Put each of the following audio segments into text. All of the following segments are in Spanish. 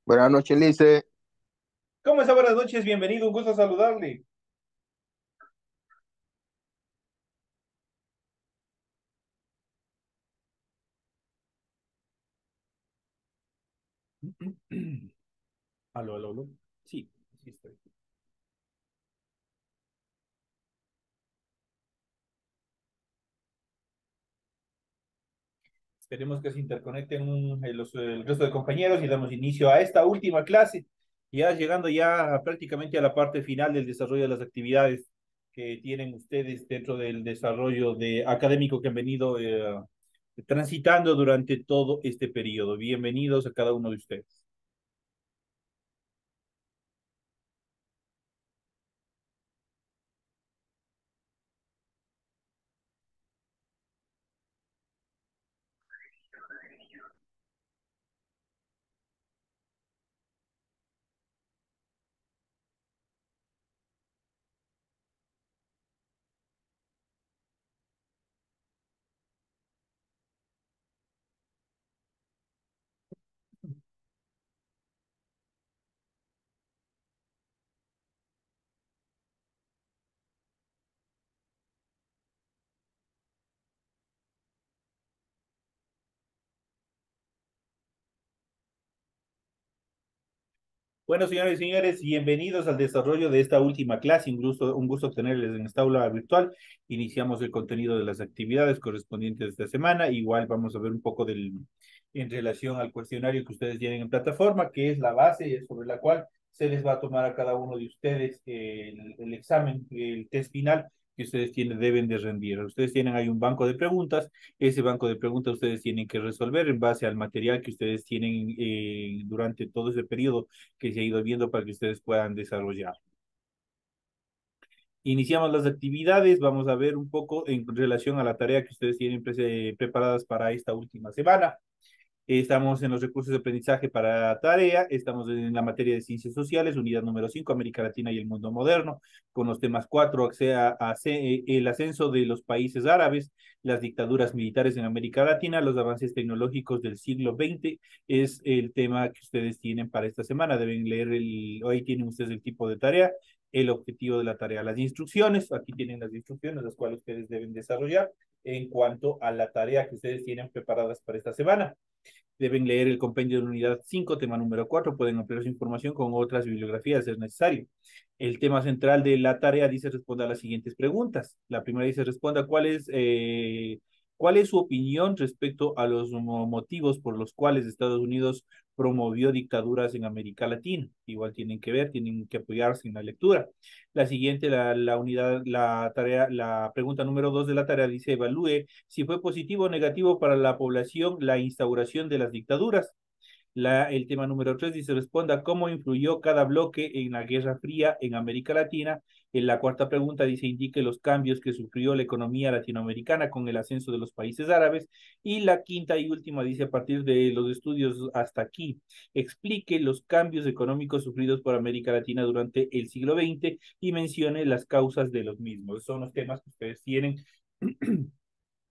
Buenas noches, Lice. ¿Cómo está? Buenas noches, bienvenido, un gusto saludarle. Aló, aló, aló. Sí, sí estoy. Esperemos que se interconecten el resto de compañeros y damos inicio a esta última clase, ya llegando ya prácticamente a la parte final del desarrollo de las actividades que tienen ustedes dentro del desarrollo académico que han venido transitando durante todo este periodo. Bienvenidos a cada uno de ustedes. Bueno, señores y señores, bienvenidos al desarrollo de esta última clase. Un gusto tenerles en esta aula virtual. Iniciamos el contenido de las actividades correspondientes de esta semana. Igual vamos a ver un poco en relación al cuestionario que ustedes tienen en plataforma, que es la base sobre la cual se les va a tomar a cada uno de ustedes el examen, el test final que ustedes deben de rendir. Ustedes tienen ahí un banco de preguntas. Ese banco de preguntas ustedes tienen que resolver en base al material que ustedes tienen durante todo ese periodo que se ha ido viendo para que ustedes puedan desarrollar. Iniciamos las actividades, vamos a ver un poco en relación a la tarea que ustedes tienen preparadas para esta última semana. Estamos en los recursos de aprendizaje para tarea, estamos en la materia de ciencias sociales, unidad número 5, América Latina y el mundo moderno, con los temas 4, el ascenso de los países árabes, las dictaduras militares en América Latina, los avances tecnológicos del siglo XX, es el tema que ustedes tienen para esta semana. Deben leer hoy tienen ustedes el tipo de tarea, el objetivo de la tarea, las instrucciones, aquí tienen las instrucciones, las cuales ustedes deben desarrollar en cuanto a la tarea que ustedes tienen preparadas para esta semana. Deben leer el compendio de la unidad 5, tema número 4. Pueden ampliar su información con otras bibliografías, si es necesario. El tema central de la tarea dice responda a las siguientes preguntas. La primera dice responda cuál es su opinión respecto a los motivos por los cuales Estados Unidos promovió dictaduras en América Latina. Igual tienen que ver, tienen que apoyarse en la lectura. La siguiente, la tarea, la pregunta número 2 de la tarea dice evalúe si fue positivo o negativo para la población la instauración de las dictaduras. El tema número 3 dice, responda cómo influyó cada bloque en la Guerra Fría en América Latina. En la cuarta pregunta dice, indique los cambios que sufrió la economía latinoamericana con el ascenso de los países árabes. Y la quinta y última dice, a partir de los estudios hasta aquí, explique los cambios económicos sufridos por América Latina durante el siglo XX y mencione las causas de los mismos. Son los temas que ustedes tienen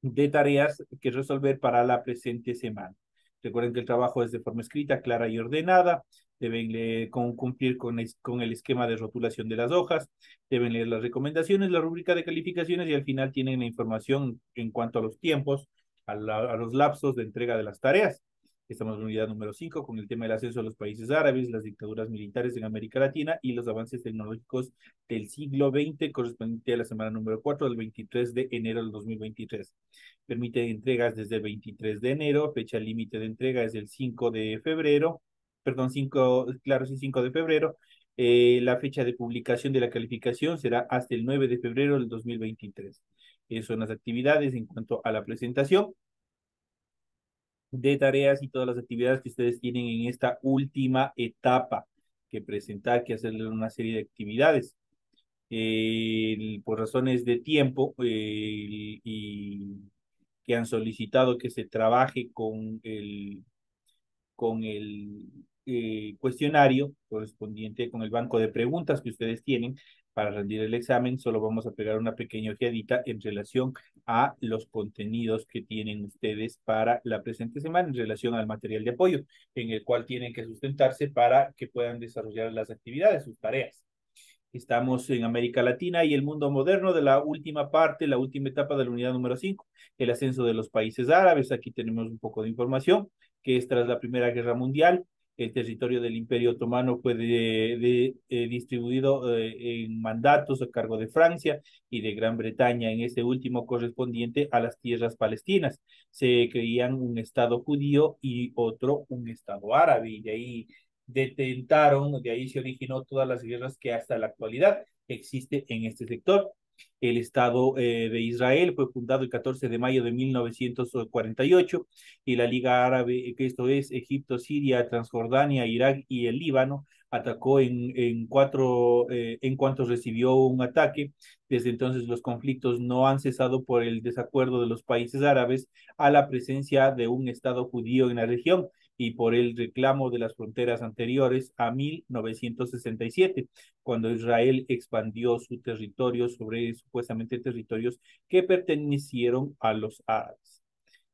de tareas que resolver para la presente semana. Recuerden que el trabajo es de forma escrita, clara y ordenada. Deben cumplir con el esquema de rotulación de las hojas. Deben leer las recomendaciones, la rúbrica de calificaciones y al final tienen la información en cuanto a los tiempos, a los lapsos de entrega de las tareas. Estamos en la unidad número 5 con el tema del ascenso a los países árabes, las dictaduras militares en América Latina y los avances tecnológicos del siglo XX, correspondiente a la semana número 4 del 23 de enero del 2023. Permite entregas desde el 23 de enero, fecha límite de entrega es el 5 de febrero, perdón, 5, claro, sí, 5 de febrero. La fecha de publicación de la calificación será hasta el 9 de febrero del 2023. Esas son las actividades en cuanto a la presentación de tareas y todas las actividades que ustedes tienen en esta última etapa que presentar, que hacerle una serie de actividades. Por razones de tiempo y que han solicitado que se trabaje con el cuestionario correspondiente con el banco de preguntas que ustedes tienen para rendir el examen. Solo vamos a pegar una pequeña ojeadita en relación a los contenidos que tienen ustedes para la presente semana en relación al material de apoyo, en el cual tienen que sustentarse para que puedan desarrollar las actividades, sus tareas. Estamos en América Latina y el mundo moderno de la última parte, la última etapa de la unidad número 5, el ascenso de los países árabes. Aquí tenemos un poco de información, que es tras la Primera Guerra Mundial, el territorio del Imperio Otomano fue distribuido en mandatos a cargo de Francia y de Gran Bretaña, en este último correspondiente a las tierras palestinas. Se creían un Estado judío y otro un Estado árabe, y de ahí detentaron, de ahí se originó todas las guerras que hasta la actualidad existe en este sector. El Estado de Israel fue fundado el 14 de mayo de 1948 y la Liga Árabe, que esto es Egipto, Siria, Transjordania, Irak y el Líbano, atacó en cuanto recibió un ataque. Desde entonces los conflictos no han cesado por el desacuerdo de los países árabes a la presencia de un Estado judío en la región y por el reclamo de las fronteras anteriores a 1967, cuando Israel expandió su territorio sobre supuestamente territorios que pertenecieron a los árabes.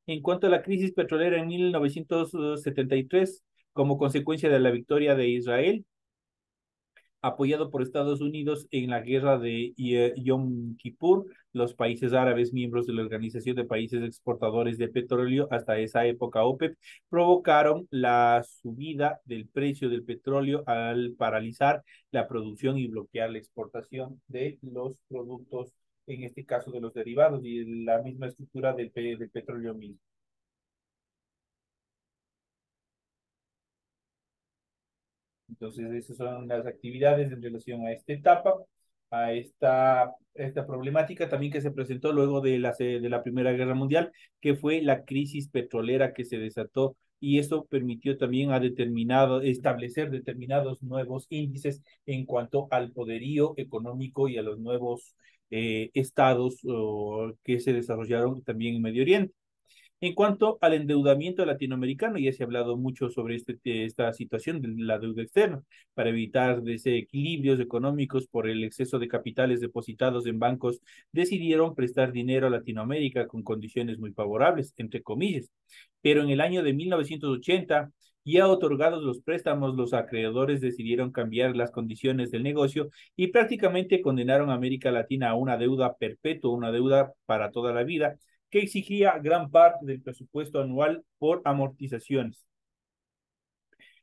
En cuanto a la crisis petrolera en 1973, como consecuencia de la victoria de Israel, apoyado por Estados Unidos en la guerra de Yom Kippur, los países árabes, miembros de la Organización de Países Exportadores de Petróleo, hasta esa época OPEP, provocaron la subida del precio del petróleo al paralizar la producción y bloquear la exportación de los productos, en este caso de los derivados y la misma estructura del petróleo mismo. Entonces, esas son las actividades en relación a esta etapa, a esta problemática también que se presentó luego de la Primera Guerra Mundial, que fue la crisis petrolera que se desató y eso permitió también establecer determinados nuevos índices en cuanto al poderío económico y a los nuevos estados que se desarrollaron también en Medio Oriente. En cuanto al endeudamiento latinoamericano, ya se ha hablado mucho sobre esta situación de la deuda externa para evitar desequilibrios económicos por el exceso de capitales depositados en bancos. Decidieron prestar dinero a Latinoamérica con condiciones muy favorables, entre comillas. Pero en el año de 1980, ya otorgados los préstamos, los acreedores decidieron cambiar las condiciones del negocio y prácticamente condenaron a América Latina a una deuda perpetua, una deuda para toda la vida, que exigía gran parte del presupuesto anual por amortizaciones.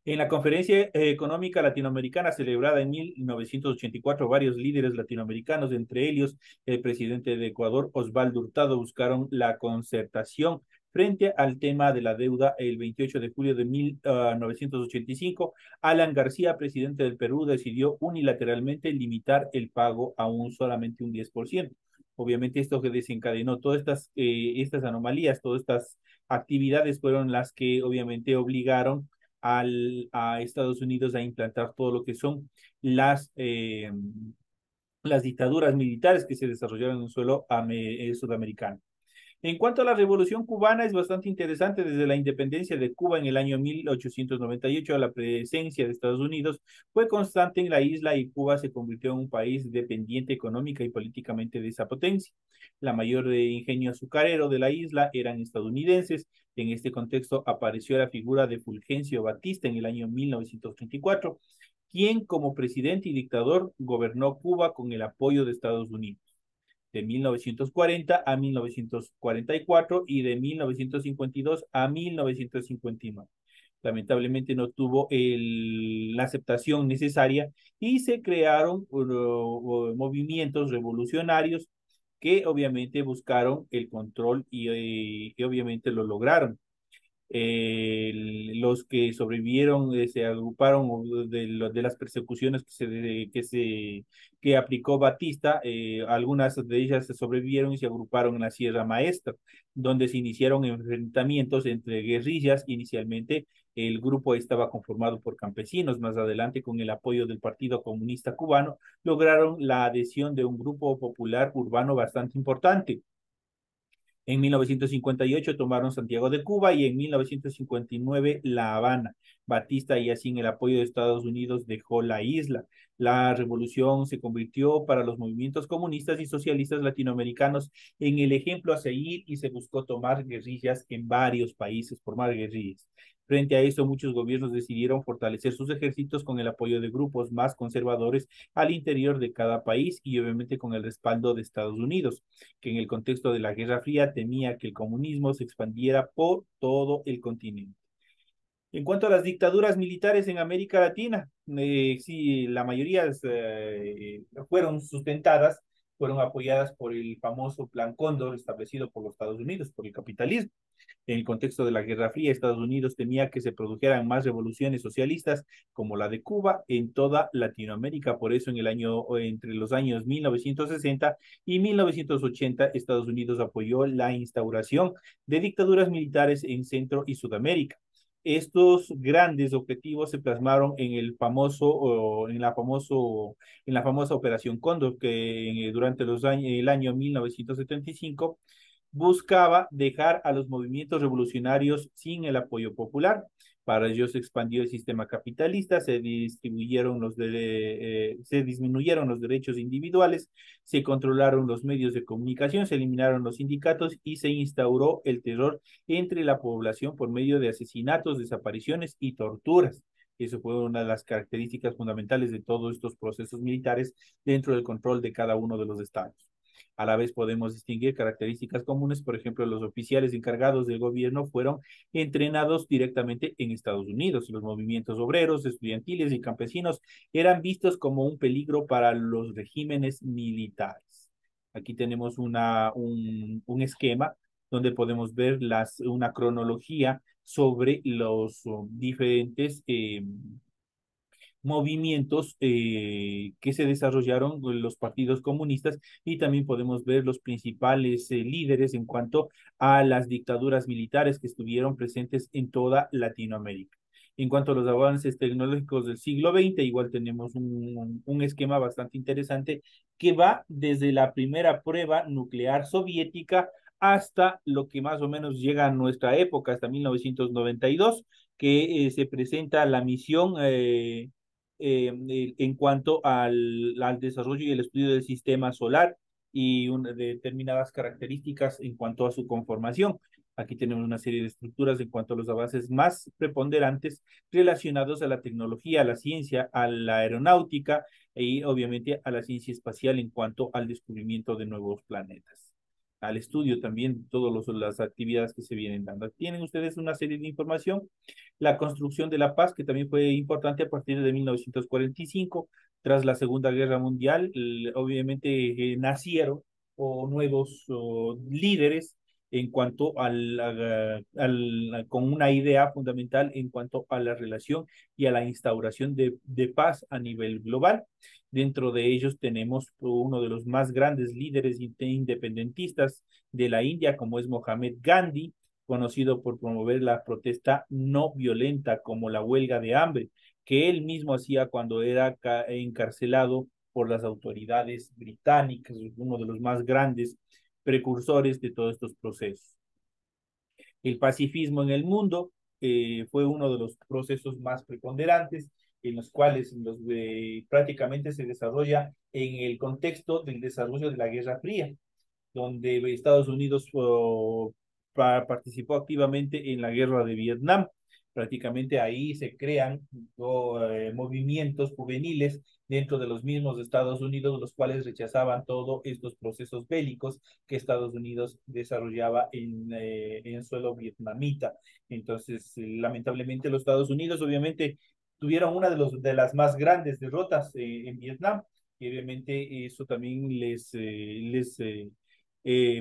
En la Conferencia Económica Latinoamericana celebrada en 1984, varios líderes latinoamericanos, entre ellos el presidente de Ecuador, Osvaldo Hurtado, buscaron la concertación frente al tema de la deuda. El 28 de julio de 1985, Alan García, presidente del Perú, decidió unilateralmente limitar el pago a solamente un 10%. Obviamente esto que desencadenó todas estas anomalías, todas estas actividades fueron las que obviamente obligaron a Estados Unidos a implantar todo lo que son las dictaduras militares que se desarrollaron en el suelo sudamericano. En cuanto a la Revolución Cubana, es bastante interesante. Desde la independencia de Cuba en el año 1898, la presencia de Estados Unidos fue constante en la isla y Cuba se convirtió en un país dependiente económica y políticamente de esa potencia. La mayor ingenio azucarero de la isla eran estadounidenses. En este contexto apareció la figura de Fulgencio Batista en el año 1934, quien como presidente y dictador gobernó Cuba con el apoyo de Estados Unidos de 1940 a 1944 y de 1952 a 1959. Lamentablemente no tuvo la aceptación necesaria y se crearon movimientos revolucionarios que obviamente buscaron el control y obviamente lo lograron. Los que sobrevivieron se agruparon de las persecuciones que aplicó Batista. Algunas de ellas se sobrevivieron y se agruparon en la Sierra Maestra, donde se iniciaron enfrentamientos entre guerrillas. Inicialmente el grupo estaba conformado por campesinos. Más adelante, con el apoyo del Partido Comunista Cubano, lograron la adhesión de un grupo popular urbano bastante importante. En 1958 tomaron Santiago de Cuba y en 1959 La Habana. Batista y así en el apoyo de Estados Unidos dejó la isla. La revolución se convirtió para los movimientos comunistas y socialistas latinoamericanos en el ejemplo a seguir y se buscó tomar guerrillas en varios países, formar guerrillas. Frente a esto, muchos gobiernos decidieron fortalecer sus ejércitos con el apoyo de grupos más conservadores al interior de cada país y obviamente con el respaldo de Estados Unidos, que en el contexto de la Guerra Fría temía que el comunismo se expandiera por todo el continente. En cuanto a las dictaduras militares en América Latina, sí, la mayoría fueron sustentadas, fueron apoyadas por el famoso Plan Cóndor establecido por los Estados Unidos, por el capitalismo. En el contexto de la Guerra Fría, Estados Unidos temía que se produjeran más revoluciones socialistas como la de Cuba en toda Latinoamérica. Por eso, entre los años 1960 y 1980, Estados Unidos apoyó la instauración de dictaduras militares en Centro y Sudamérica. Estos grandes objetivos se plasmaron en en la famosa Operación Cóndor, que durante el año 1975 buscaba dejar a los movimientos revolucionarios sin el apoyo popular. Para ello se expandió el sistema capitalista, se disminuyeron los derechos individuales, se controlaron los medios de comunicación, se eliminaron los sindicatos y se instauró el terror entre la población por medio de asesinatos, desapariciones y torturas. Eso fue una de las características fundamentales de todos estos procesos militares dentro del control de cada uno de los estados. A la vez podemos distinguir características comunes, por ejemplo, los oficiales encargados del gobierno fueron entrenados directamente en Estados Unidos. Los movimientos obreros, estudiantiles y campesinos eran vistos como un peligro para los regímenes militares. Aquí tenemos un esquema donde podemos ver una cronología sobre los diferentes movimientos que se desarrollaron en los partidos comunistas y también podemos ver los principales líderes en cuanto a las dictaduras militares que estuvieron presentes en toda Latinoamérica. En cuanto a los avances tecnológicos del siglo XX, igual tenemos un esquema bastante interesante que va desde la primera prueba nuclear soviética hasta lo que más o menos llega a nuestra época, hasta 1992, que se presenta la misión en cuanto al desarrollo y el estudio del sistema solar y determinadas características en cuanto a su conformación. Aquí tenemos una serie de estructuras en cuanto a los avances más preponderantes relacionados a la tecnología, a la ciencia, a la aeronáutica y obviamente a la ciencia espacial en cuanto al descubrimiento de nuevos planetas, al estudio también de todas las actividades que se vienen dando. Tienen ustedes una serie de información, la construcción de la paz, que también fue importante a partir de 1945, tras la Segunda Guerra Mundial, obviamente nacieron nuevos líderes en cuanto con una idea fundamental en cuanto a la relación y a la instauración de paz a nivel global. Dentro de ellos tenemos uno de los más grandes líderes independentistas de la India, como es Mohamed Gandhi, conocido por promover la protesta no violenta como la huelga de hambre, que él mismo hacía cuando era encarcelado por las autoridades británicas, uno de los más grandes precursores de todos estos procesos. El pacifismo en el mundo fue uno de los procesos más preponderantes en los cuales prácticamente se desarrolla en el contexto del desarrollo de la Guerra Fría, donde Estados Unidos participó activamente en la guerra de Vietnam. Prácticamente ahí se crean movimientos juveniles dentro de los mismos Estados Unidos, los cuales rechazaban todos estos procesos bélicos que Estados Unidos desarrollaba en suelo vietnamita. Entonces, lamentablemente los Estados Unidos obviamente tuvieron una de las más grandes derrotas en Vietnam y obviamente eso también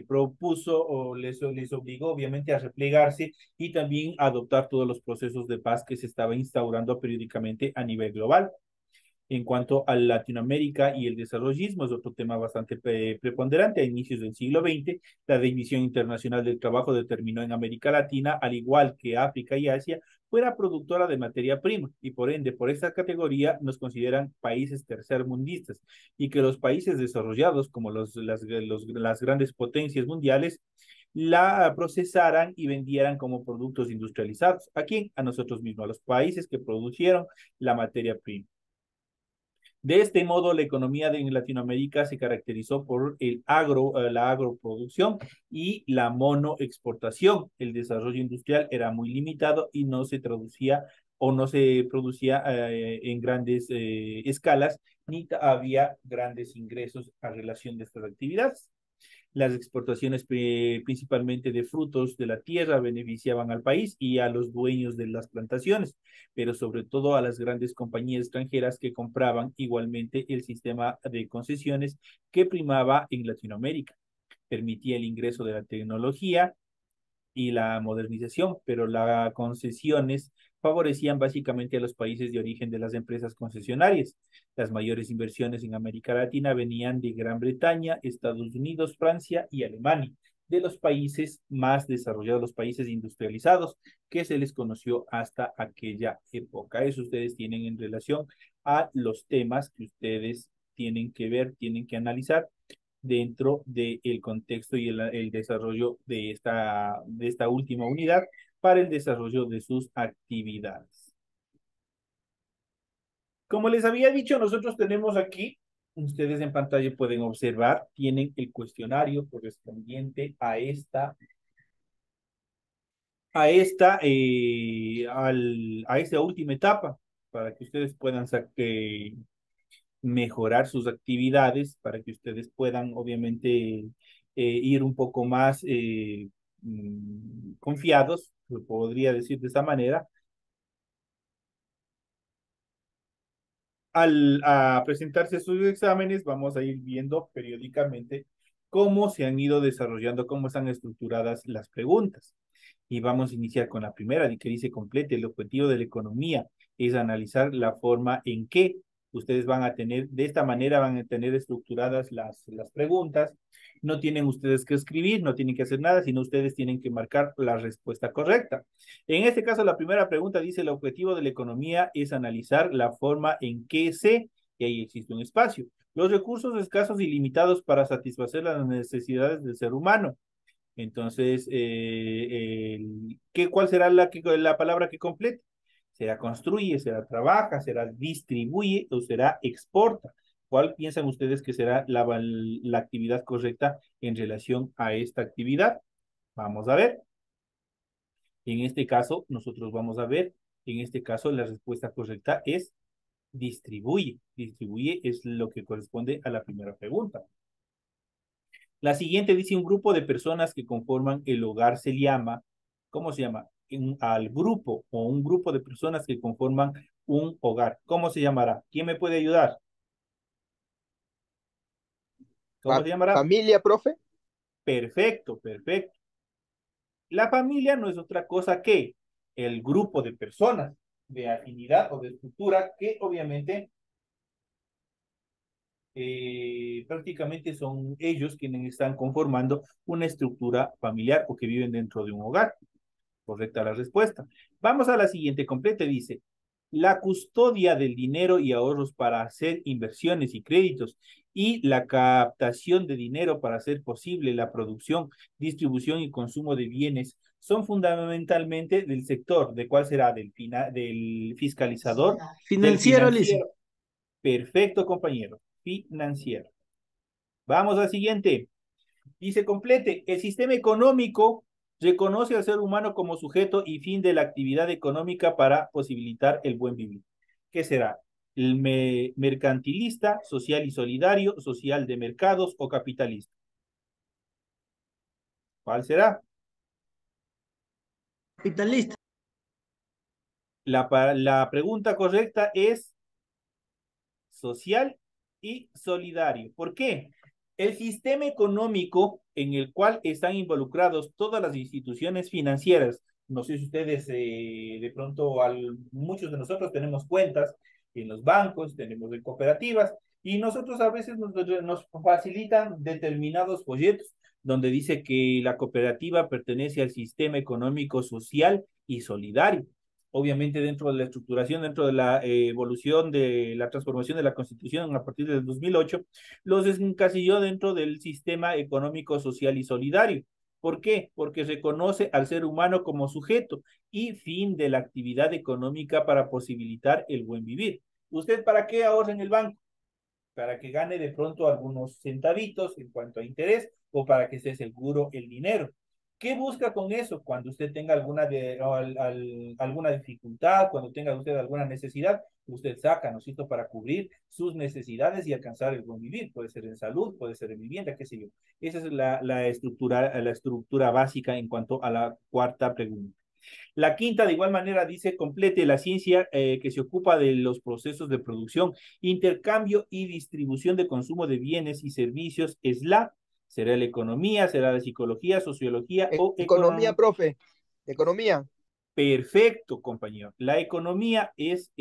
propuso o les obligó obviamente a replegarse y también a adoptar todos los procesos de paz que se estaba instaurando periódicamente a nivel global. En cuanto a Latinoamérica y el desarrollismo, es otro tema bastante preponderante. A inicios del siglo XX, la División Internacional del Trabajo determinó en América Latina, al igual que África y Asia, fuera productora de materia prima y por ende, por esta categoría nos consideran países tercermundistas y que los países desarrollados, como las grandes potencias mundiales, la procesaran y vendieran como productos industrializados. ¿A quién? A nosotros mismos, a los países que producieron la materia prima. De este modo, la economía de Latinoamérica se caracterizó por la agroproducción y la monoexportación. El desarrollo industrial era muy limitado y no se traducía o no se producía en grandes escalas, ni había grandes ingresos a relación de estas actividades. Las exportaciones principalmente de frutos de la tierra beneficiaban al país y a los dueños de las plantaciones, pero sobre todo a las grandes compañías extranjeras que compraban igualmente el sistema de concesiones que primaba en Latinoamérica. Permitía el ingreso de la tecnología y la modernización, pero las concesiones favorecían básicamente a los países de origen de las empresas concesionarias. Las mayores inversiones en América Latina venían de Gran Bretaña, Estados Unidos, Francia y Alemania, de los países más desarrollados, los países industrializados que se les conoció hasta aquella época. Eso ustedes tienen en relación a los temas que ustedes tienen que ver, tienen que analizar dentro del contexto y el desarrollo de esta última unidad para el desarrollo de sus actividades. Como les había dicho, nosotros tenemos aquí, ustedes en pantalla pueden observar, tienen el cuestionario correspondiente a esta última etapa, para que ustedes puedan mejorar sus actividades, para que ustedes puedan, obviamente, ir un poco más confiados, lo podría decir de esta manera, a presentarse sus exámenes, vamos a ir viendo periódicamente cómo se han ido desarrollando, cómo están estructuradas las preguntas. Y vamos a iniciar con la primera, que dice complete. El objetivo de la economía es analizar la forma en que ustedes van a tener, de esta manera van a tener estructuradas las preguntas. No tienen ustedes que escribir, no tienen que hacer nada, sino ustedes tienen que marcar la respuesta correcta. En este caso, la primera pregunta dice, el objetivo de la economía es analizar la forma en que y ahí existe un espacio, los recursos escasos y limitados para satisfacer las necesidades del ser humano. Entonces, ¿cuál será la palabra que complete? ¿Será construye, será trabaja, será distribuye o será exporta? ¿Cuál piensan ustedes que será la actividad correcta en relación a esta actividad? Vamos a ver. En este caso, nosotros vamos a ver, en este caso, la respuesta correcta es distribuye. Distribuye es lo que corresponde a la primera pregunta. La siguiente dice un grupo de personas que conforman el hogar se llama, ¿cómo se llama? Al grupo o un grupo de personas que conforman un hogar. ¿Cómo se llamará? ¿Quién me puede ayudar? ¿Cómo se llamará? Familia, profe. Perfecto, perfecto. La familia no es otra cosa que el grupo de personas de afinidad o de estructura que obviamente prácticamente son ellos quienes están conformando una estructura familiar o que viven dentro de un hogar. Correcta la respuesta. Vamos a la siguiente completa. Dice, la custodia del dinero y ahorros para hacer inversiones y créditos y la captación de dinero para hacer posible la producción, distribución y consumo de bienes son fundamentalmente del sector, ¿de cuál será? Del fiscalizador, del Financiero, Lice. financiero. Perfecto, compañero. Financiero. Vamos al siguiente. Dice complete, el sistema económico reconoce al ser humano como sujeto y fin de la actividad económica para posibilitar el buen vivir. ¿Qué será? ¿El mercantilista, social y solidario, social de mercados o capitalista? ¿Cuál será? Capitalista. La pregunta correcta es social y solidario. ¿Por qué? El sistema económico en el cual están involucrados todas las instituciones financieras, no sé si ustedes de pronto, muchos de nosotros tenemos cuentas en los bancos, tenemos en cooperativas, y nosotros a veces nos facilitan determinados folletos donde dice que la cooperativa pertenece al sistema económico social y solidario. Obviamente dentro de la estructuración, dentro de la evolución de la transformación de la Constitución a partir del 2008, los encasilló dentro del sistema económico, social y solidario. ¿Por qué? Porque reconoce al ser humano como sujeto y fin de la actividad económica para posibilitar el buen vivir. ¿Usted para qué ahorra en el banco? Para que gane de pronto algunos centavitos en cuanto a interés o para que esté seguro el dinero. ¿Qué busca con eso? Cuando usted tenga alguna dificultad, cuando tenga usted alguna necesidad, usted saca, ¿no es cierto?, para cubrir sus necesidades y alcanzar el buen vivir. Puede ser en salud, puede ser en vivienda, qué sé yo. Esa es la estructura básica en cuanto a la cuarta pregunta. La quinta, de igual manera, dice, complete la ciencia que se ocupa de los procesos de producción, intercambio y distribución de consumo de bienes y servicios. Será la economía, será la psicología, sociología o Economía, economía. profe. Economía. Perfecto, compañero. La economía es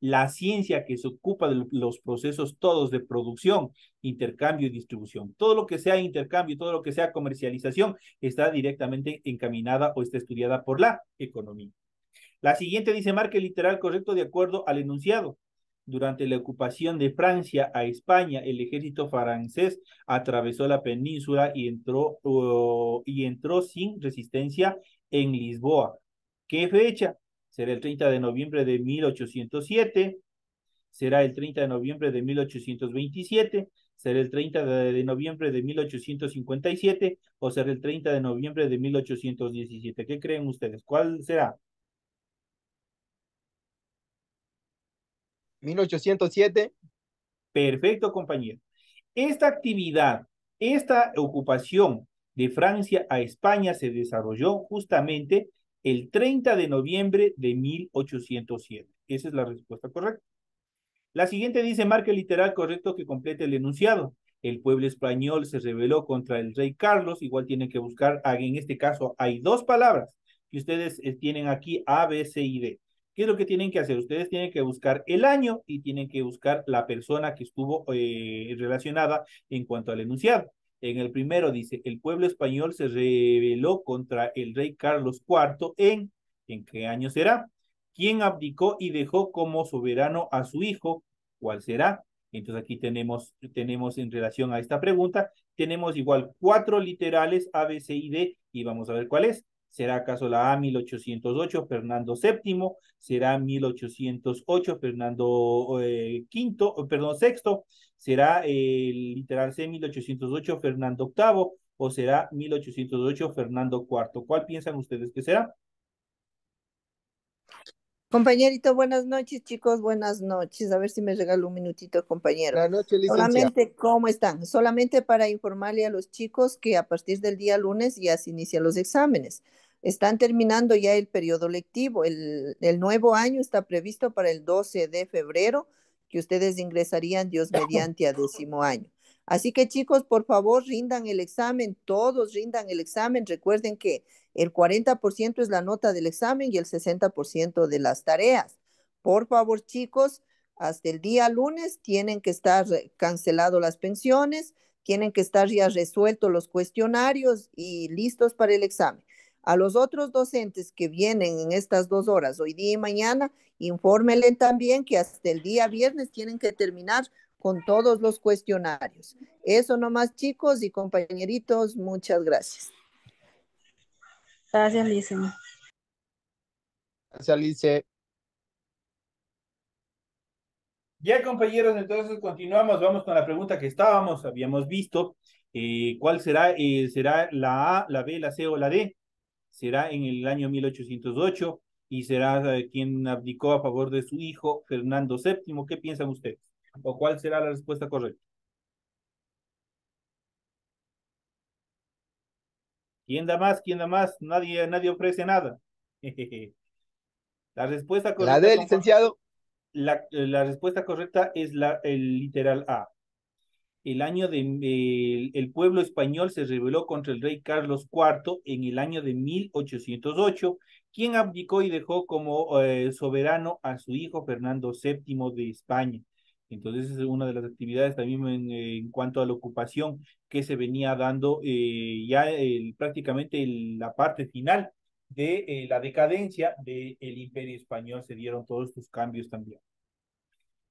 la ciencia que se ocupa de los procesos todos de producción, intercambio y distribución. Todo lo que sea intercambio, todo lo que sea comercialización, está directamente encaminada o está estudiada por la economía. La siguiente dice, marque el literal correcto de acuerdo al enunciado. Durante la ocupación de Francia a España, el ejército francés atravesó la península y entró sin resistencia en Lisboa. ¿Qué fecha? Será el 30 de noviembre de 1807, será el 30 de noviembre de 1827, será el 30 de noviembre de 1857 o será el 30 de noviembre de 1817. ¿Qué creen ustedes? ¿Cuál será? 1807. Perfecto, compañero. Esta actividad, esta ocupación de Francia a España se desarrolló justamente el 30 de noviembre de 1807. Esa es la respuesta correcta. La siguiente dice, marque el literal correcto que complete el enunciado. El pueblo español se rebeló contra el rey Carlos. Igual tienen que buscar, en este caso hay dos palabras que ustedes tienen aquí, A, B, C y D. ¿Qué es lo que tienen que hacer? Ustedes tienen que buscar el año y tienen que buscar la persona que estuvo relacionada en cuanto al enunciado. En el primero dice, el pueblo español se rebeló contra el rey Carlos IV ¿en qué año será? ¿Quién abdicó y dejó como soberano a su hijo? ¿Cuál será? Entonces aquí tenemos en relación a esta pregunta, tenemos igual cuatro literales A, B, C y D y vamos a ver cuál es. ¿Será acaso la A 1808, Fernando VII? ¿Será 1808, Fernando perdón, sexto? ¿Será el literal C 1808, Fernando VIII? ¿O será 1808, Fernando IV? ¿Cuál piensan ustedes que será? Compañerito, buenas noches, chicos, buenas noches. A ver si me regalo un minutito, compañero. Buenas noches, licenciado. Solamente, ¿cómo están? Solamente para informarle a los chicos que a partir del día lunes ya se inician los exámenes. Están terminando ya el periodo lectivo. El nuevo año está previsto para el 12 de febrero, que ustedes ingresarían, Dios mediante, a 10º año. Así que, chicos, por favor, rindan el examen, todos rindan el examen. Recuerden que el 40% es la nota del examen y el 60% de las tareas. Por favor, chicos, hasta el día lunes tienen que estar cancelados las pensiones, tienen que estar ya resueltos los cuestionarios y listos para el examen. A los otros docentes que vienen en estas 2 horas, hoy día y mañana, infórmenle también que hasta el día viernes tienen que terminar con todos los cuestionarios. Eso nomás, chicos y compañeritos, muchas gracias. Gracias, Lice. Gracias, Lice. Ya, compañeros, entonces continuamos. Vamos con la pregunta que habíamos visto. ¿Cuál será? ¿Será la A, la B, la C o la D? ¿Será en el año 1808? ¿Y será quien abdicó a favor de su hijo, Fernando VII? ¿Qué piensan ustedes? ¿O cuál será la respuesta correcta? ¿Quién da más? ¿Quién da más? Nadie ofrece nada. La respuesta La correcta, D, licenciado. la respuesta correcta es el literal A. El pueblo español se rebeló contra el rey Carlos IV en el año de 1808, quien abdicó y dejó como soberano a su hijo Fernando VII de España. Entonces, es una de las actividades también en cuanto a la ocupación que se venía dando ya prácticamente la parte final de la decadencia del Imperio Español, se dieron todos estos cambios también.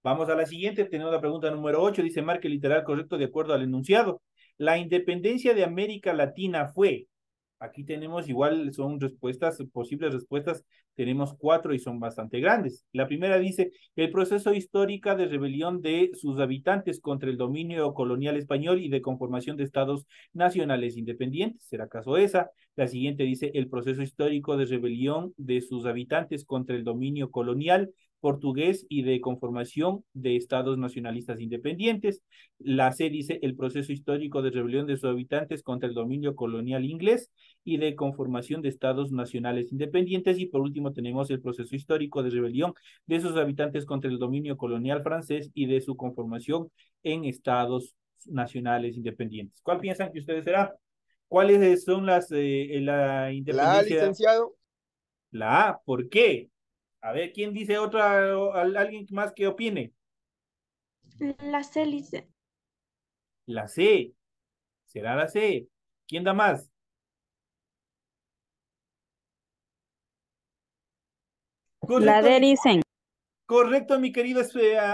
Vamos a la siguiente, tenemos la pregunta número 8, dice marque literal correcto de acuerdo al enunciado. La independencia de América Latina fue, aquí tenemos igual, son respuestas, posibles respuestas, tenemos 4 y son bastante grandes. La primera dice, el proceso histórico de rebelión de sus habitantes contra el dominio colonial español y de conformación de estados nacionales independientes. ¿Será acaso esa? La siguiente dice, el proceso histórico de rebelión de sus habitantes contra el dominio colonial portugués y de conformación de estados nacionalistas independientes. La C dice el proceso histórico de rebelión de sus habitantes contra el dominio colonial inglés y de conformación de estados nacionales independientes. Y por último tenemos el proceso histórico de rebelión de sus habitantes contra el dominio colonial francés y de su conformación en estados nacionales independientes. ¿Cuál piensan que ustedes será? ¿Cuáles son la La A, independencia? licenciado. La A, ¿por qué? A ver, ¿quién dice otra, alguien más que opine? Las hélices. La C, será la C. ¿Quién da más? La Correcto, D dicen. correcto, mi querido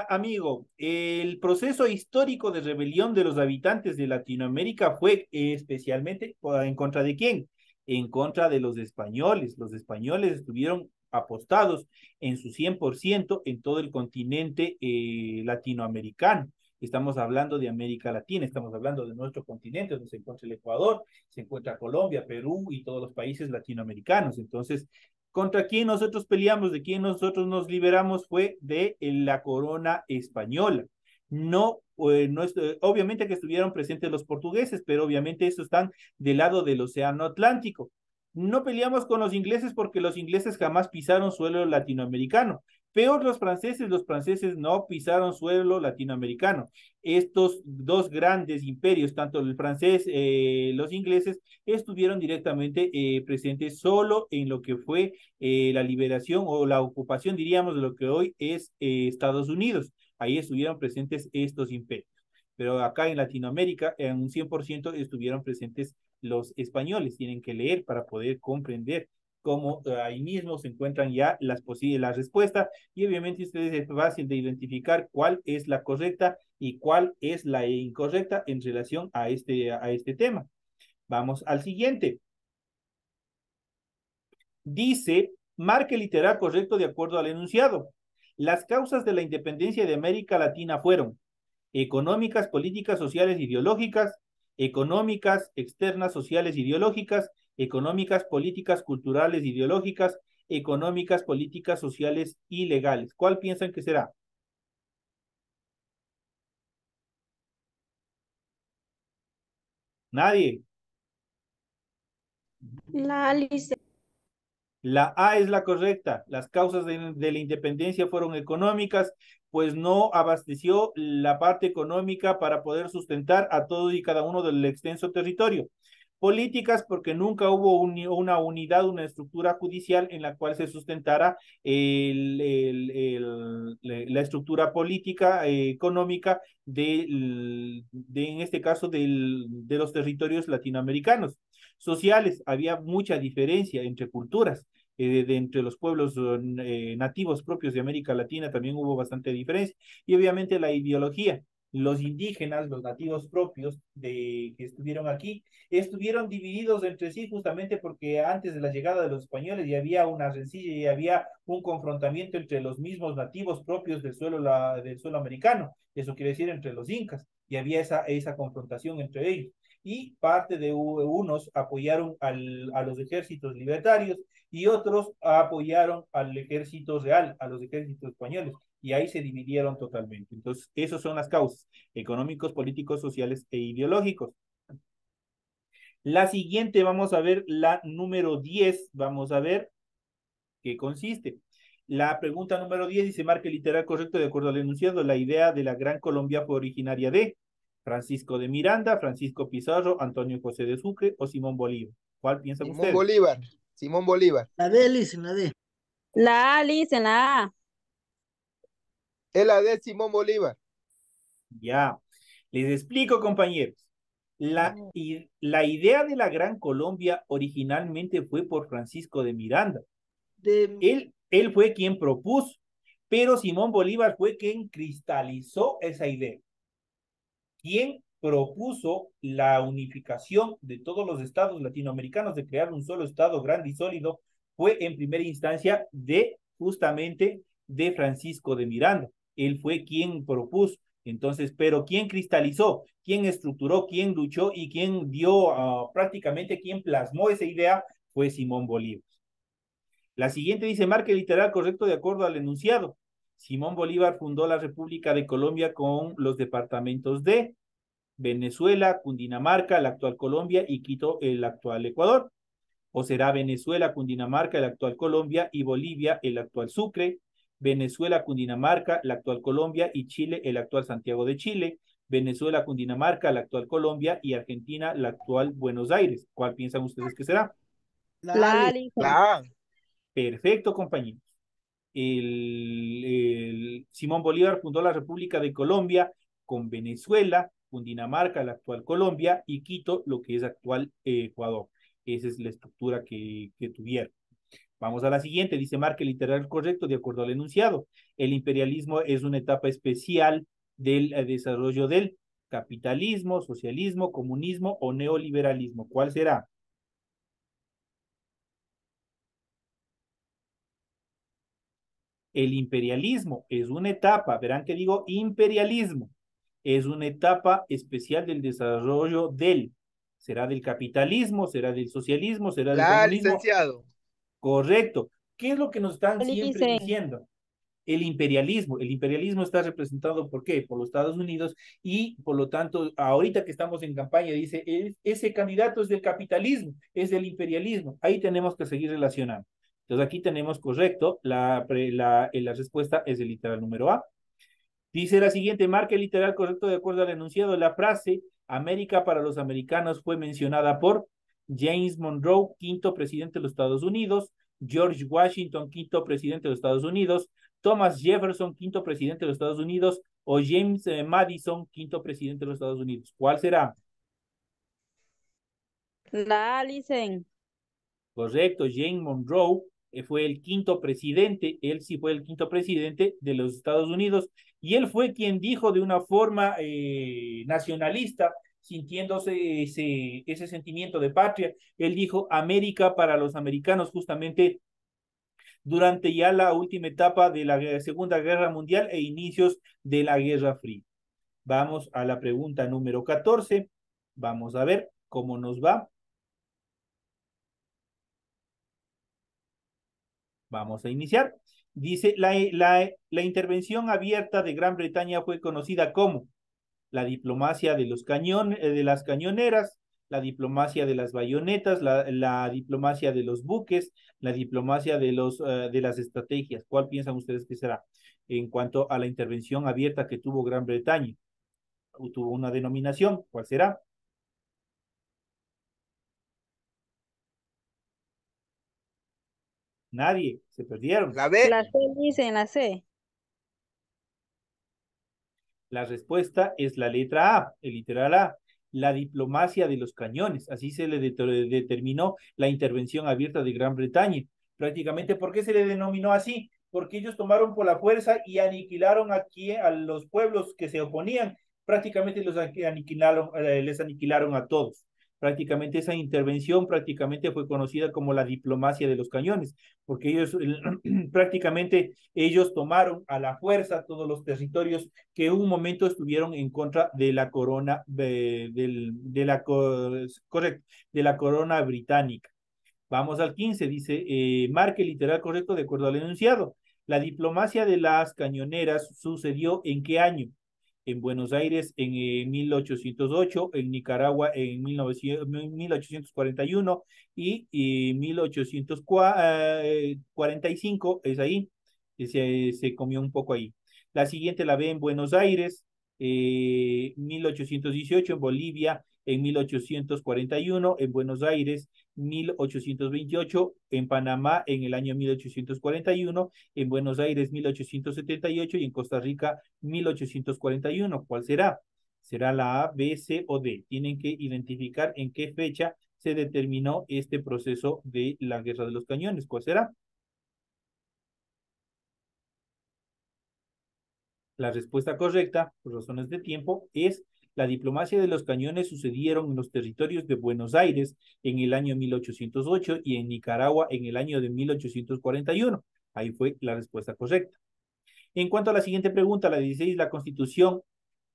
amigo. El proceso histórico de rebelión de los habitantes de Latinoamérica fue especialmente en contra de quién? En contra de los españoles. Los españoles estuvieron apostados en su 100% en todo el continente latinoamericano. Estamos hablando de América Latina, estamos hablando de nuestro continente, donde se encuentra el Ecuador, se encuentra Colombia, Perú y todos los países latinoamericanos. Entonces, contra quién nosotros peleamos, de quién nosotros nos liberamos, fue de la corona española. No, no obviamente que estuvieron presentes los portugueses, pero obviamente eso están del lado del Océano Atlántico. No peleamos con los ingleses porque los ingleses jamás pisaron suelo latinoamericano. Peor los franceses no pisaron suelo latinoamericano. Estos dos grandes imperios, tanto el francés, los ingleses, estuvieron directamente presentes solo en lo que fue la liberación o la ocupación, diríamos, de lo que hoy es Estados Unidos. Ahí estuvieron presentes estos imperios. Pero acá en Latinoamérica, en un 100% estuvieron presentes los españoles. Tienen que leer para poder comprender cómo ahí mismo se encuentran ya las respuestas y obviamente ustedes es fácil de identificar cuál es la correcta y cuál es la incorrecta en relación a este tema. Vamos al siguiente. Dice, marque literal correcto de acuerdo al enunciado. Las causas de la independencia de América Latina fueron económicas, políticas, sociales, ideológicas, económicas, externas, sociales, ideológicas, económicas, políticas, culturales, ideológicas, económicas, políticas, sociales y legales. ¿Cuál piensan que será? Nadie. La Alice. La A es la correcta. Las causas de la independencia fueron económicas, pues no abasteció la parte económica para poder sustentar a todo y cada uno del extenso territorio. Políticas, porque nunca hubo una unidad, una estructura judicial en la cual se sustentara la estructura política, económica, en este caso, de los territorios latinoamericanos. Sociales, había mucha diferencia entre culturas. Entre los pueblos nativos propios de América Latina también hubo bastante diferencia. Y obviamente la ideología. Los indígenas, los nativos propios que estuvieron aquí, estuvieron divididos entre sí justamente porque antes de la llegada de los españoles ya había una rencilla y había un confrontamiento entre los mismos nativos propios del suelo americano. Eso quiere decir entre los incas. Y había esa confrontación entre ellos y parte de unos apoyaron a los ejércitos libertarios y otros apoyaron al ejército real, a los ejércitos españoles, y ahí se dividieron totalmente. Entonces, esas son las causas, económicos, políticos, sociales e ideológicos. La siguiente, vamos a ver la número 10, vamos a ver qué consiste. La pregunta número 10 dice, marque literal correcto de acuerdo al enunciado, la idea de la Gran Colombia fue originaria de Francisco de Miranda, Francisco Pizarro, Antonio José de Sucre o Simón Bolívar. ¿Cuál piensan Simón ustedes? Bolívar. Simón Bolívar. La D, Liz, la D. La A dicen, la A. Es la de Simón Bolívar. Ya, les explico, compañeros. La idea de la Gran Colombia originalmente fue por Francisco de Miranda. Él fue quien propuso, pero Simón Bolívar fue quien cristalizó esa idea. ¿Quién propuso la unificación de todos los estados latinoamericanos, de crear un solo estado grande y sólido, fue en primera instancia de justamente de Francisco de Miranda. Él fue quien propuso. Entonces, pero ¿quién cristalizó? ¿Quién estructuró? ¿Quién luchó? Y quién dio prácticamente, quién plasmó esa idea? Fue Simón Bolívar. La siguiente dice, marque literal correcto de acuerdo al enunciado. Simón Bolívar fundó la República de Colombia con los departamentos de Venezuela, Cundinamarca, la actual Colombia, y Quito, el actual Ecuador. O será Venezuela, Cundinamarca, el actual Colombia, y Bolivia, el actual Sucre. Venezuela, Cundinamarca, la actual Colombia, y Chile, el actual Santiago de Chile. Venezuela, Cundinamarca, la actual Colombia, y Argentina, la actual Buenos Aires. ¿Cuál piensan ustedes que será? La A, Licen. La A. Perfecto, compañeros. Simón Bolívar fundó la República de Colombia con Venezuela, Cundinamarca, la actual Colombia, y Quito, lo que es actual Ecuador. Esa es la estructura que tuvieron. Vamos a la siguiente, dice marque literal correcto de acuerdo al enunciado. El imperialismo es una etapa especial del desarrollo del capitalismo, socialismo, comunismo o neoliberalismo. ¿Cuál será? El imperialismo es una etapa, verán que digo imperialismo, es una etapa especial del desarrollo del, será del capitalismo, será del socialismo, será del La A, comunismo. licenciado. Correcto. ¿Qué es lo que nos están siempre Licen. diciendo? El imperialismo está representado ¿por qué? Por los Estados Unidos y por lo tanto, ahorita que estamos en campaña, dice, ese candidato es del capitalismo, es del imperialismo. Ahí tenemos que seguir relacionando. Entonces aquí tenemos correcto, la respuesta es el literal número A. Dice la siguiente, marca el literal correcto de acuerdo al enunciado. La frase América para los americanos fue mencionada por James Monroe, quinto presidente de los Estados Unidos, George Washington, quinto presidente de los Estados Unidos, Thomas Jefferson, quinto presidente de los Estados Unidos, o James Madison, quinto presidente de los Estados Unidos. ¿Cuál será? La A, Licen. Correcto, James Monroe fue el quinto presidente, él sí fue el quinto presidente de los Estados Unidos, y él fue quien dijo de una forma nacionalista, sintiéndose ese sentimiento de patria, él dijo América para los americanos, justamente durante ya la última etapa de la Segunda Guerra Mundial e inicios de la Guerra Fría. Vamos a la pregunta número 14, vamos a ver cómo nos va. Vamos a iniciar. Dice, la intervención abierta de Gran Bretaña fue conocida como la diplomacia de de las cañoneras, la diplomacia de las bayonetas, la diplomacia de los buques, la diplomacia de las estrategias. ¿Cuál piensan ustedes que será? En cuanto a la intervención abierta que tuvo Gran Bretaña, tuvo una denominación, ¿cuál será? Nadie, se perdieron. La B. La C, Licen, la C. La respuesta es la letra A, el literal A, la diplomacia de los cañones. Así se le determinó la intervención abierta de Gran Bretaña. Prácticamente, ¿por qué se le denominó así? Porque ellos tomaron por la fuerza y aniquilaron aquí a los pueblos que se oponían. Prácticamente los aniquilaron, les aniquilaron a todos. Prácticamente esa intervención prácticamente fue conocida como la diplomacia de los cañones, porque ellos prácticamente ellos tomaron a la fuerza todos los territorios que en un momento estuvieron en contra de la corona correcto, de la corona británica. Vamos al 15, dice, marque literal correcto de acuerdo al enunciado. La diplomacia de las cañoneras sucedió ¿en qué año? En Buenos Aires en 1808, en Nicaragua en 1841 y 1845, es ahí, se comió un poco ahí. La siguiente la ve en Buenos Aires, 1818, en Bolivia en 1841, en Buenos Aires 1828, en Panamá en el año 1841, en Buenos Aires 1878 y en Costa Rica 1841. ¿Cuál será? ¿Será la A, B, C o D? Tienen que identificar en qué fecha se determinó este proceso de la Guerra de los Cañones. ¿Cuál será? La respuesta correcta, por razones de tiempo, es La diplomacia de los cañones sucedieron en los territorios de Buenos Aires en el año 1808 y en Nicaragua en el año de 1841. Ahí fue la respuesta correcta. En cuanto a la siguiente pregunta, la 16, la Constitución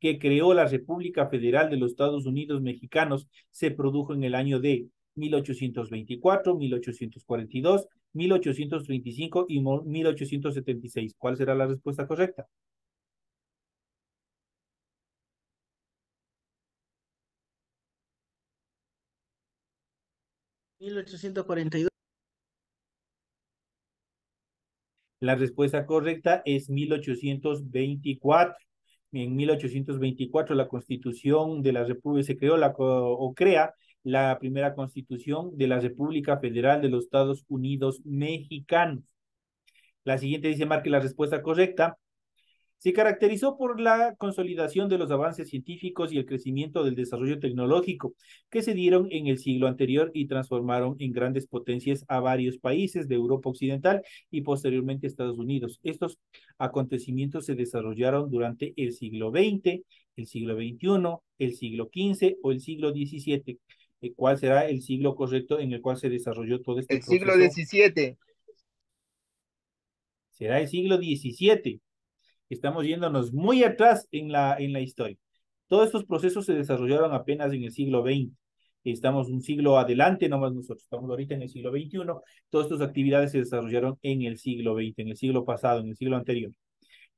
que creó la República Federal de los Estados Unidos Mexicanos se produjo en el año de 1824, 1842, 1835 y 1876. ¿Cuál será la respuesta correcta? ¿1842? La respuesta correcta es 1824. En 1824 la Constitución de la República se creó o crea la primera Constitución de la República Federal de los Estados Unidos Mexicanos. La siguiente dice, marque la respuesta correcta. Se caracterizó por la consolidación de los avances científicos y el crecimiento del desarrollo tecnológico que se dieron en el siglo anterior y transformaron en grandes potencias a varios países de Europa Occidental y posteriormente Estados Unidos. Estos acontecimientos se desarrollaron durante el siglo XX, el siglo XXI, el siglo XV o el siglo XVII. ¿Cuál será el siglo correcto en el cual se desarrolló todo este El proceso? siglo XVII. Será el siglo XVII. Estamos yéndonos muy atrás en la historia. Todos estos procesos se desarrollaron apenas en el siglo XX. Estamos un siglo adelante, nomás nosotros estamos ahorita en el siglo XXI. Todas estas actividades se desarrollaron en el siglo XX, en el siglo pasado, en el siglo anterior.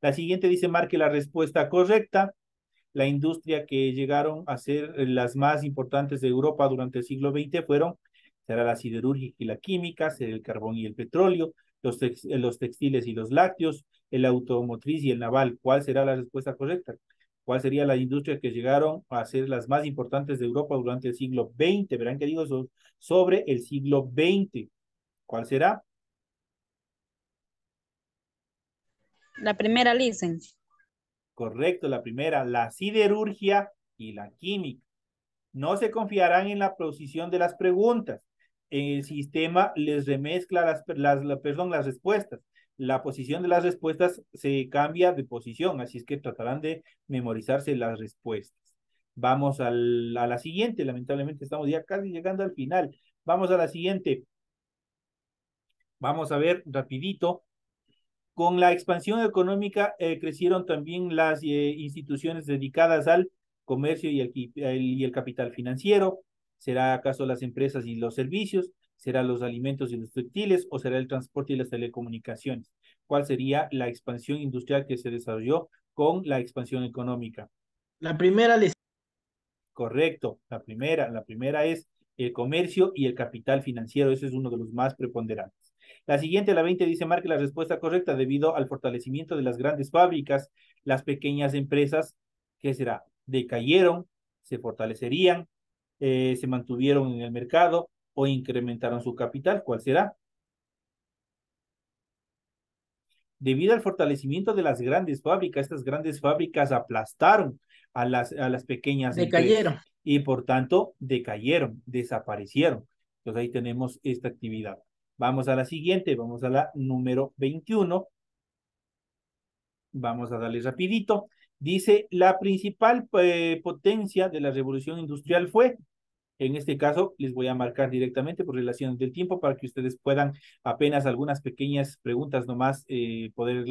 La siguiente dice, marque la respuesta correcta. La industria que llegaron a ser las más importantes de Europa durante el siglo XX será la siderúrgica y la química, será el carbón y el petróleo, los textiles y los lácteos, el automotriz y el naval. ¿Cuál será la respuesta correcta? ¿Cuál sería la industria que llegaron a ser las más importantes de Europa durante el siglo XX? Verán que digo sobre el siglo XX. ¿Cuál será? La primera, listen. Correcto, la primera, la siderurgia y la química. No se confiarán en la posición de las preguntas. El sistema les remezcla las respuestas. La posición de las respuestas se cambia de posición, así es que tratarán de memorizarse las respuestas. Vamos a la siguiente, lamentablemente estamos ya casi llegando al final. Vamos a la siguiente. Vamos a ver rapidito. Con la expansión económica crecieron también las instituciones dedicadas al comercio y el capital financiero. ¿Será acaso las empresas y los servicios? ¿Será los alimentos y los textiles? ¿O será el transporte y las telecomunicaciones? ¿Cuál sería la expansión industrial que se desarrolló con la expansión económica? La primera, Correcto, la primera es el comercio y el capital financiero. Ese es uno de los más preponderantes. La siguiente, la 20, dice, marque la respuesta correcta. Debido al fortalecimiento de las grandes fábricas, las pequeñas empresas, ¿qué será? Decayeron, se fortalecerían, se mantuvieron en el mercado o incrementaron su capital. ¿Cuál será? Debido al fortalecimiento de las grandes fábricas, estas grandes fábricas aplastaron a las pequeñas decayeron. empresas y por tanto decayeron, desaparecieron. Entonces ahí tenemos esta actividad. Vamos a la siguiente, vamos a la número 21. Vamos a darle rapidito. Dice, la principal potencia de la revolución industrial fue, en este caso, les voy a marcar directamente por relaciones del tiempo para que ustedes puedan, apenas algunas pequeñas preguntas nomás, poder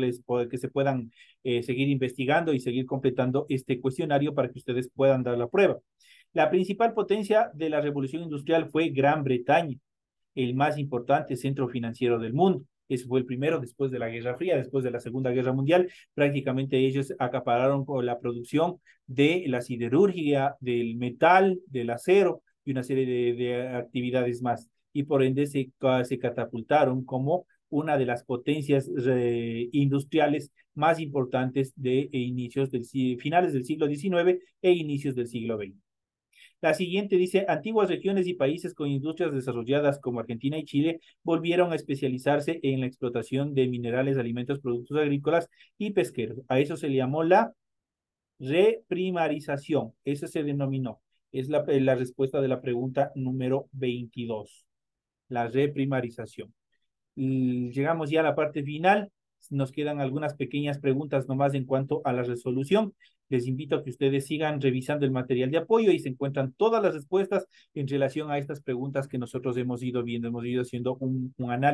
que se puedan seguir investigando y seguir completando este cuestionario para que ustedes puedan dar la prueba. La principal potencia de la revolución industrial fue Gran Bretaña, el más importante centro financiero del mundo. Ese fue el primero después de la Guerra Fría, después de la Segunda Guerra Mundial. Prácticamente ellos acapararon con la producción de la siderurgia, del metal, del acero y una serie de actividades más. Y por ende se catapultaron como una de las potencias industriales más importantes de finales del siglo XIX e inicios del siglo XX. La siguiente dice, antiguas regiones y países con industrias desarrolladas como Argentina y Chile volvieron a especializarse en la explotación de minerales, alimentos, productos agrícolas y pesqueros. A eso se le llamó la reprimarización. Eso se denominó. Es la respuesta de la pregunta número 22. La reprimarización. Y llegamos ya a la parte final. nos quedan algunas pequeñas preguntas nomás en cuanto a la resolución. Les invito a que ustedes sigan revisando el material de apoyo y se encuentran todas las respuestas en relación a estas preguntas que nosotros hemos ido viendo, hemos ido haciendo un análisis.